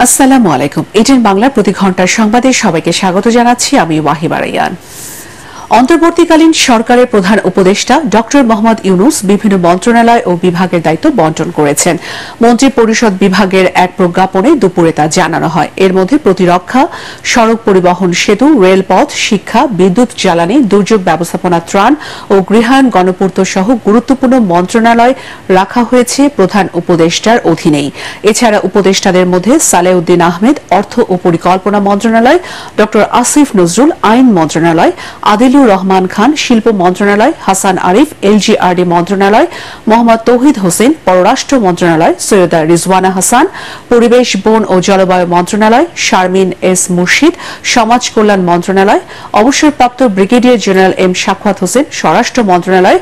আসসালামু আলাইকুম। এটিএন বাংলার প্রতি ঘন্টার সংবাদে সবাইকে স্বাগত জানাচ্ছি আমি ওয়াহিবা রাইয়ান। অন্তর্বর্তীকালীন সরকারের প্রধান উপদেষ্টা ডক্টর মোহাম্মদ ইউনুস বিভিন্ন মন্ত্রণালয় ও বিভাগের দায়িত্ব বন্টন করেছেন। মন্ত্রী পরিষদ বিভাগের এক প্রজ্ঞাপনে দুপুরে তা জানানো হয়। এর মধ্যে প্রতিরক্ষা, সড়ক পরিবহন, সেতু, রেলপথ, শিক্ষা, বিদ্যুৎ, জ্বালানি, দুর্যোগ ব্যবস্থাপনা, ত্রাণ ও গৃহায়ণ, গণপূর্ত সহ গুরুত্বপূর্ণ মন্ত্রণালয় রাখা হয়েছে প্রধান উপদেষ্টার অধীনেই। এছাড়া উপদেষ্টাদের মধ্যে সালেউদ্দিন আহমেদ অর্থ ও পরিকল্পনা মন্ত্রণালয়, ডক্টর আসিফ নজরুল আইন মন্ত্রণালয়, আদিলুর রহমান খান শিল্প মন্ত্রণালয়, হাসান আরিফ এলজিআরডি মন্ত্রণালয়, মোহাম্মদ তৌহিদ হোসেন পররাষ্ট্র মন্ত্রণালয়, সৈয়দা রিজওয়ানা হাসান পরিবেশ, বন ও জলবায়ু মন্ত্রণালয়, শারমিন এস মুর্শিদ সমাজ কল্যাণ মন্ত্রণালয়, অবসরপ্রাপ্ত brigadier general M Sakhawat Hossain স্বরাষ্ট্র মন্ত্রণালয়,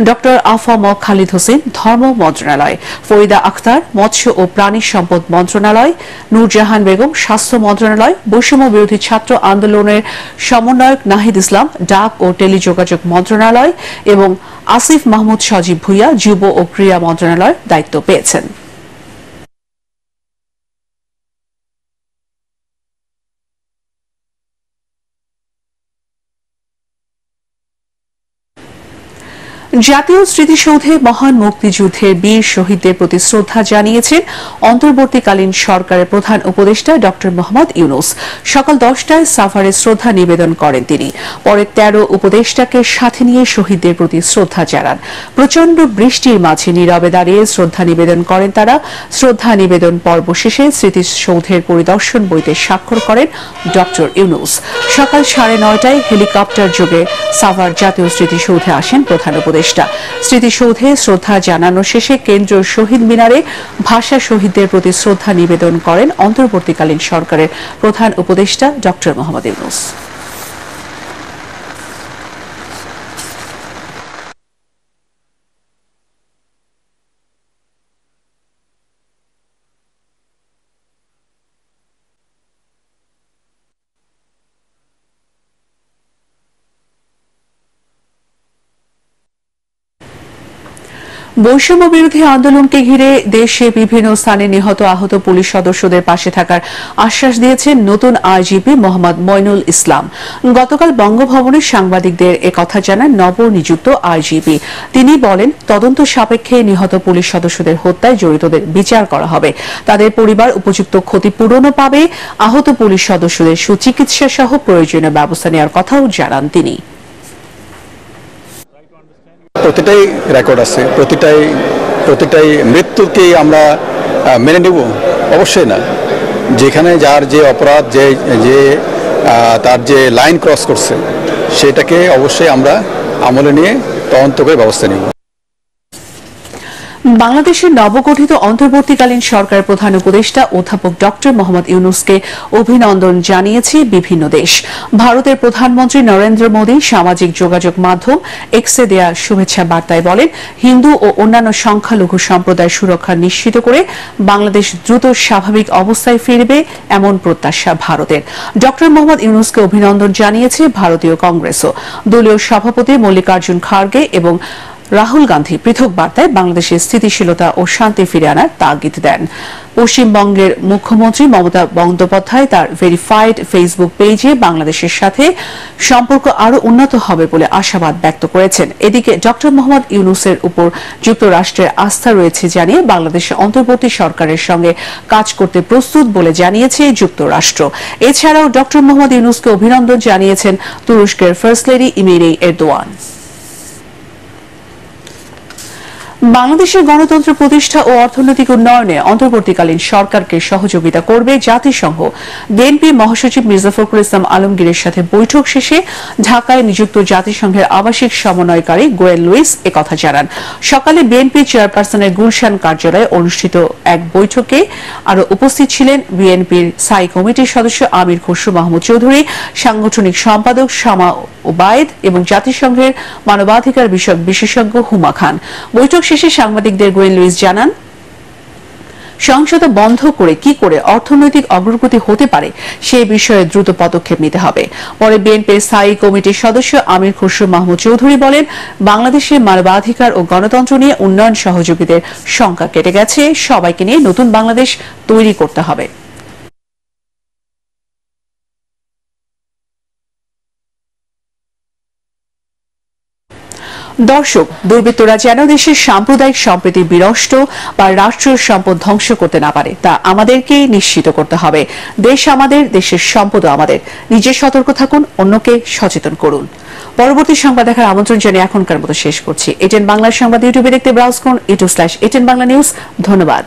ডক্টর আফম খালিদ হোসেন ধর্ম মন্ত্রণালয়, ফরিদা আখতার মৎস্য ও প্রাণী সম্পদ মন্ত্রণালয়, নূরজাহান বেগম স্বাস্থ্য মন্ত্রণালয়, বৈষম্য বিরোধী ছাত্র আন্দোলনের সমন্বয়ক নাহিদ ইসলাম ডাক ও টেলিযোগাযোগ মন্ত্রণালয় এবং আসিফ মাহমুদ সজীব ভুইয়া যুব ও ক্রীড়া মন্ত্রণালয়ের দায়িত্ব পেয়েছেন। জাতীয় স্মৃতিসৌধে মহান মুক্তিযুদ্ধের বীর শহীদদের প্রতি শ্রদ্ধা জানিয়েছেন অন্তর্বর্তীকালীন সরকারের প্রধান উপদেষ্টা ডক্টর মোহাম্মদ ইউনুস। সকাল 10টায় সাভারে শ্রদ্ধা নিবেদন করেন তিনি। পরে 13 উপদেষ্টাকে সাথে নিয়ে শহীদদের প্রতি শ্রদ্ধা জানান। প্রচণ্ড বৃষ্টির মাঝে নীরবে দাঁড়িয়ে শ্রদ্ধা নিবেদন করেন তারা। শ্রদ্ধা নিবেদন পর্ব শেষে স্মৃতিসৌধের পরিদর্শন বইতে স্বাক্ষর করেন ডক্টর ইউনুস। সকাল 9:30টায় হেলিকপ্টার যোগে সাভার জাতীয় স্মৃতিসৌধে আসেন প্রধান উপদেষ্টা। স্মৃতিসৌধে শ্রদ্ধা জানানো শেষে কেন্দ্রীয় শহীদ মিনারে ভাষা শহীদদের প্রতি শ্রদ্ধা নিবেদন করেন অন্তর্বর্তীকালীন সরকারের প্রধান উপদেষ্টা ডক্টর মোহাম্মদ ইউনুস। বৈষম্য বিরোধী আন্দোলনকে ঘিরে দেশে বিভিন্ন স্থানে নিহত আহত পুলিশ সদস্যদের পাশে থাকার আশ্বাস দিয়েছেন নতুন আইজিপি মোহাম্মদ মইনুল ইসলাম। গতকাল বঙ্গভবনে সাংবাদিকদের একথা জানান নবনিযুক্ত আইজিপি। তিনি বলেন, তদন্ত সাপেক্ষে নিহত পুলিশ সদস্যদের হত্যায় জড়িতদের বিচার করা হবে। তাদের পরিবার উপযুক্ত ক্ষতিপূরণও পাবে। আহত পুলিশ সদস্যদের সুচিকিৎসা সহ প্রয়োজনীয় ব্যবস্থা নেওয়ার কথাও জানান তিনি। প্রতিটাই রেকর্ড আছে, প্রতিটাই মৃত্যুকেই আমরা মেনে নেব? অবশ্যই না। যেখানে যার যে অপরাধ, যে তার যে লাইন ক্রস করছে, সেটাকে অবশ্যই আমরা আমলে নিয়ে তদন্ত করে ব্যবস্থা নেব। বাংলাদেশের নবগঠিত অন্তর্বর্তীকালীন সরকারের প্রধান উপদেষ্টা অধ্যাপক ডক্টর মোহাম্মদ ইউনুসকে অভিনন্দন জানিয়েছে বিভিন্ন দেশ। ভারতের প্রধানমন্ত্রী নরেন্দ্র মোদী সামাজিক যোগাযোগ মাধ্যম এক্সে দেয়া শুভেচ্ছা বার্তায় বলেন, হিন্দু ও অন্যান্য সংখ্যালঘু সম্প্রদায় সুরক্ষা নিশ্চিত করে বাংলাদেশ দ্রুত স্বাভাবিক অবস্থায় ফিরবে এমন প্রত্যাশা ভারতের। ডক্টর মোহাম্মদ ইউনুসকে অভিনন্দন জানিয়েছে ভারতীয় কংগ্রেসও। দলীয় সভাপতি মল্লিকার্জুন খার্গে এবং রাহুল গান্ধী পৃথক বার্তায় বাংলাদেশের স্থিতিশীলতা ও শান্তি ফিরে আনার তাগিদ দেন। পশ্চিমবঙ্গের মুখ্যমন্ত্রী মমতা বন্দ্যোপাধ্যায় তার ভেরিফাইড ফেসবুক পেজে বাংলাদেশের সাথে সম্পর্ক আরও উন্নত হবে বলে আশাবাদ ব্যক্ত করেছেন। এদিকে ডক্টর মোহাম্মদ ইউনুসের উপর যুক্তরাষ্ট্রের আস্থা রয়েছে জানিয়ে বাংলাদেশের অন্তর্বর্তী সরকারের সঙ্গে কাজ করতে প্রস্তুত বলে জানিয়েছে যুক্তরাষ্ট্র। এছাড়াও ডক্টর মোহাম্মদ ইউনুসকে অভিনন্দন জানিয়েছেন তুরস্কের ফার্স্ট লেডি ইমিরে এরদোয়ান। বাংলাদেশের গণতন্ত্র প্রতিষ্ঠা ও অর্থনৈতিক উন্নয়নে অন্তর্বর্তীকালীন সরকারকে সহযোগিতা করবে জাতিসংঘ। বিএনপি মহাসচিব মির্জা ফখরুল ইসলাম আলমগীরের সাথে বৈঠক শেষে ঢাকায় নিযুক্ত জাতিসংঘের আবাসিক সমন্বয়কারী গোয়েন লুইস একথা জানান। সকালে বিএনপি চেয়ারপারসনের গুলশান কার্যালয়ে অনুষ্ঠিত এক বৈঠকে আরও উপস্থিত ছিলেন বিএনপির স্থায়ী কমিটির সদস্য আমির খসরু মাহমুদ চৌধুরী, সাংগঠনিক সম্পাদক শামা ওবায়েদ এবং জাতিসংঘের মানবাধিকার বিষয়ক বিশেষজ্ঞ হুমা খান। বৈঠক শেষে সাংবাদিকদের গোয়েন লুইস জানান, সহিংসতা বন্ধ করে কি করে অর্থনৈতিক অগ্রগতি হতে পারে সে বিষয়ে দ্রুত পদক্ষেপ নিতে হবে। পরে বিএনপির স্থায়ী কমিটির সদস্য আমির খসরু মাহমুদ চৌধুরী বলেন, বাংলাদেশে মানবাধিকার ও গণতন্ত্র নিয়ে উন্নয়ন সহযোগীদের সংখ্যা কেটে গেছে, সবাইকে নিয়ে নতুন বাংলাদেশ তৈরি করতে হবে। দর্শক, দুর্বৃত্তরা যেন দেশের সাম্প্রদায়িক সম্প্রীতি বিনষ্ট বা রাষ্ট্রীয় সম্পদ ধ্বংস করতে না পারে তা আমাদেরকেই নিশ্চিত করতে হবে। দেশ আমাদের, দেশের সম্পদও আমাদের। নিজে সতর্ক থাকুন, অন্যকে সচেতন করুন। পরবর্তী সংবাদ দেখার আমন্ত্রণ জানিয়ে এখনকার মতো শেষ করছি। এটিএন বাংলার সংবাদ ইউটিউবে দেখতে ব্রাউজ করুন youtube/ATN বাংলা নিউজ। ধন্যবাদ।